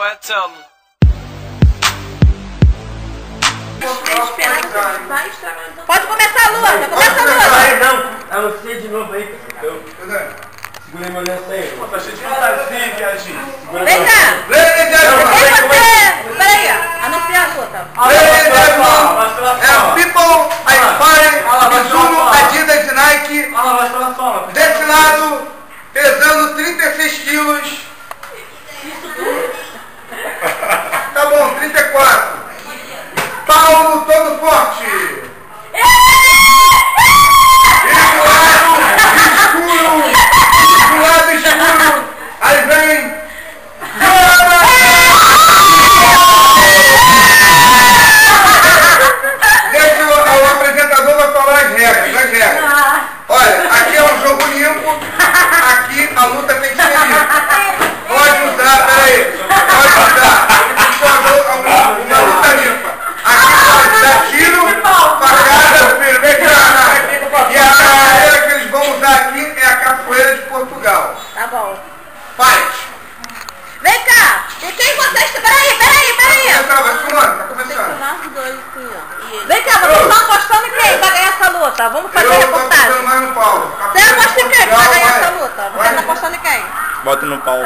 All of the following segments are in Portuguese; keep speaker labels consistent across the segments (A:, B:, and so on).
A: what? Tell me.
B: Pode começar a luta, começa a luta.
C: Não, anuncia de novo aí. Segurei meu lenço aí.
D: Pô, tá cheio de fantasia, viadinho.
B: Vem cá. Quem você? Peraí, anuncia a luta.
E: É People, Aspire, Mizuno, Adidas e Nike. Desse lado, pesando 36 quilos. Tá bom, 34. Paulo, todo forte. E do lado escuro, aí vem deixa o apresentador vai falar as regras. Olha, aqui é um jogo limpo, aqui a luta tem que ser limpa. Pode usar, peraí, pode usar. Uma luta limpa. Aqui pode dar tiro, facada, filho, vem cá. E a capoeira que eles vão usar aqui é a capoeira de Portugal.
B: Tá bom.
E: Fight!
B: Vem cá. E quem vocês... Peraí.
E: Tá começando.
B: Vem cá, vocês estão apostando em quem vai ganhar essa luta? Vamos fazer a
E: Eu tô apostando
B: reportagem.
E: mais no Paulo.
B: Você aposta em quem vai ganhar essa
E: Vai.
B: luta? Você tá apostando em quem?
C: Bota no pau.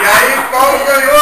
E: E aí, Paulo ganhou.